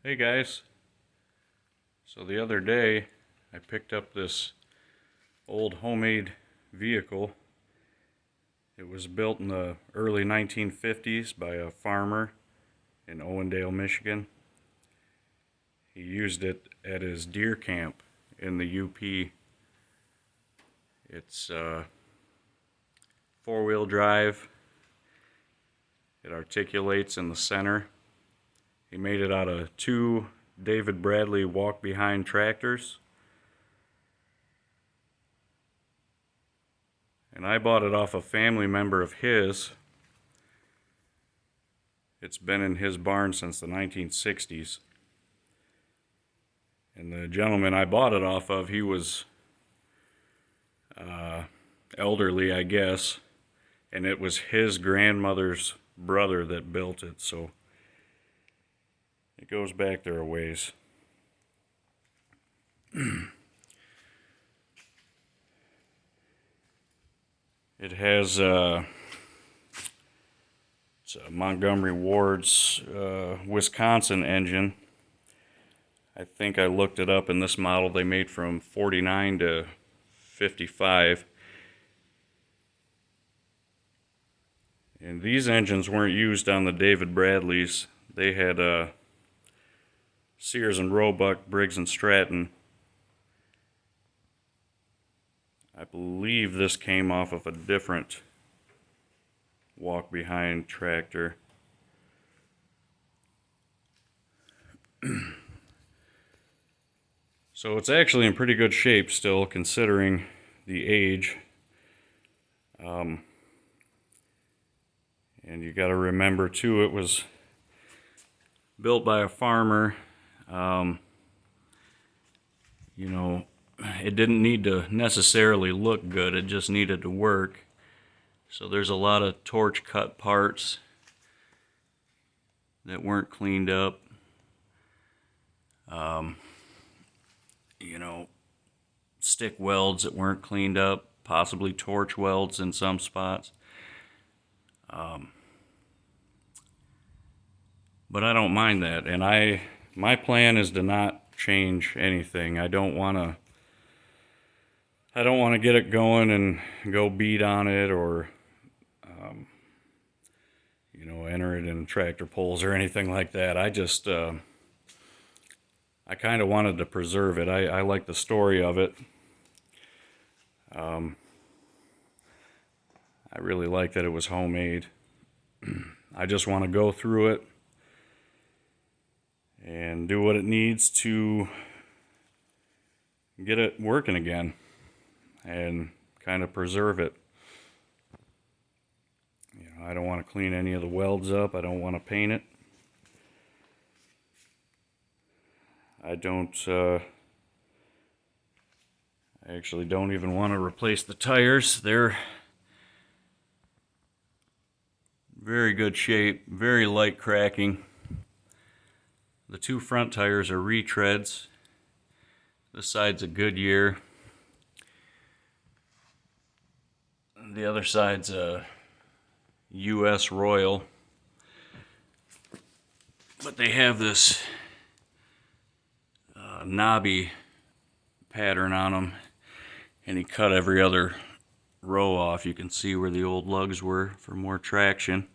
Hey guys, so the other day I picked up this old homemade vehicle. It was built in the early 1950s by a farmer in Owendale, Michigan. He used it at his deer camp in the UP. It's four-wheel drive. It articulates in the center. He made it out of two David Bradley walk-behind tractors. And I bought it off a family member of his. It's been in his barn since the 1960s. And the gentleman I bought it off of, he was elderly, I guess. And it was his grandmother's brother that built it, so it goes back there a ways. It has it's a Montgomery Ward's Wisconsin engine. I think I looked it up, in this model they made from 49 to 55. And these engines weren't used on the David Bradleys. They had Sears and Roebuck, Briggs and Stratton. I believe this came off of a different walk-behind tractor. So it's actually in pretty good shape still, considering the age. And you got to remember too, it was built by a farmer. It didn't need to necessarily look good, it just needed to work. So there's a lot of torch cut parts that weren't cleaned up. Stick welds that weren't cleaned up, possibly torch welds in some spots. But I don't mind that, and my plan is to not change anything. I don't want to get it going and go beat on it, or enter it in tractor pulls or anything like that. I just I kind of wanted to preserve it. I like the story of it. I really like that it was homemade. I just want to go through it and do what it needs to get it working again and kind of preserve it. I don't want to clean any of the welds up. I don't want to paint it. I actually don't even want to replace the tires. They're very good shape, very light cracking. The two front tires are retreads. This side's a Goodyear. The other side's a US Royal. But they have this knobby pattern on them, and he cut every other row off. You can see where the old lugs were for more traction.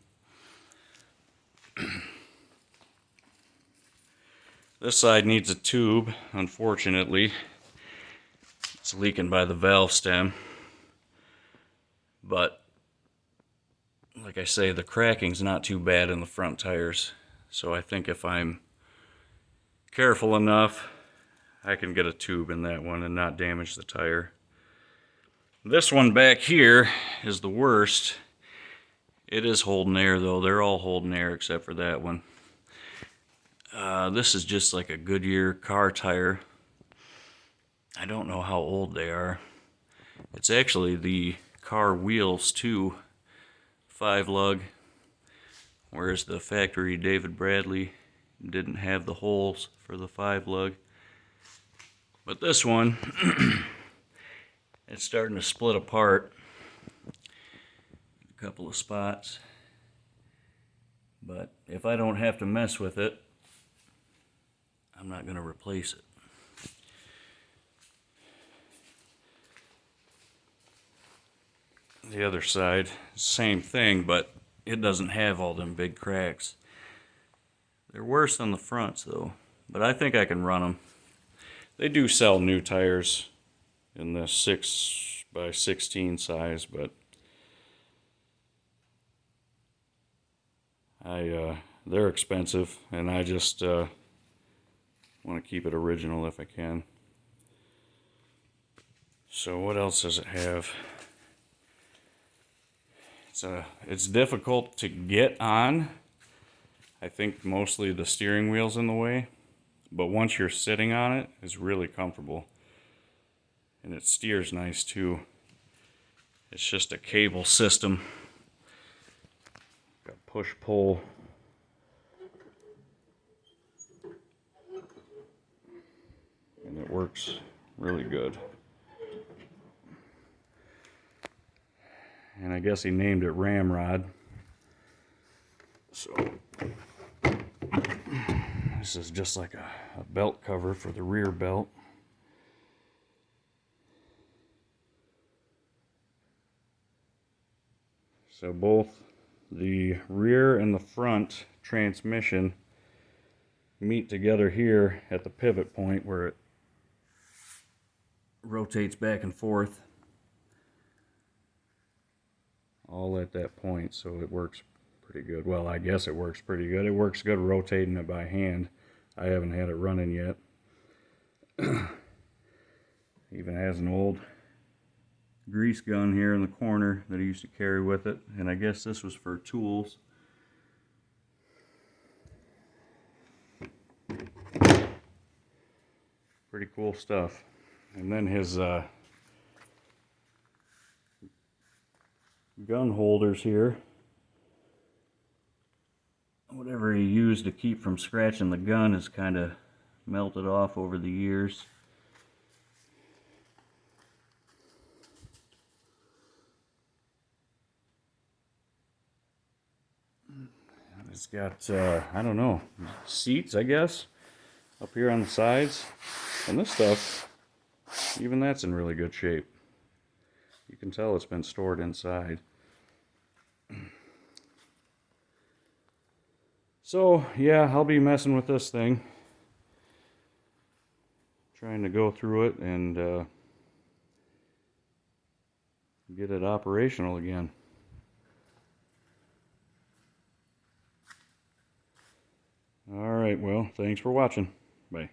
This side needs a tube, unfortunately. It's leaking by the valve stem. But, like I say, the cracking's not too bad in the front tires. So I think if I'm careful enough, I can get a tube in that one and not damage the tire. This one back here is the worst. It is holding air though. They're all holding air except for that one. This is just like a Goodyear car tire. I don't know how old they are. It's actually the car wheels too, 5-lug, whereas the factory David Bradley didn't have the holes for the 5-lug. But this one, it's starting to split apart a couple of spots. But if I don't have to mess with it, I'm not going to replace it. The other side, same thing, but it doesn't have all them big cracks. They're worse on the fronts though, but I think I can run them. They do sell new tires in the 6x16 size, but they're expensive, and I just want to keep it original if I can. So what else does it have? It's difficult to get on. I think mostly the steering wheel's in the way, but once you're sitting on it, it's really comfortable. And it steers nice too. It's just a cable system. Got push-pull. And it works really good. And I guess he named it Ramrod. So this is just like a belt cover for the rear belt. So both the rear and the front transmission meet together here at the pivot point where it rotates back and forth. All at that point, so it works pretty good. Well, I guess it works pretty good. It works good rotating it by hand. I haven't had it running yet. Even has an old grease gun here in the corner that I used to carry with it, and I guess this was for tools. Pretty cool stuff. And then his gun holders here. Whatever he used to keep from scratching the gun is kind of melted off over the years. It's got, I don't know, seats, I guess, up here on the sides. And this stuff, even that's in really good shape. You can tell it's been stored inside. So, yeah, I'll be messing with this thing. Trying to go through it and get it operational again. Alright, well, thanks for watching. Bye.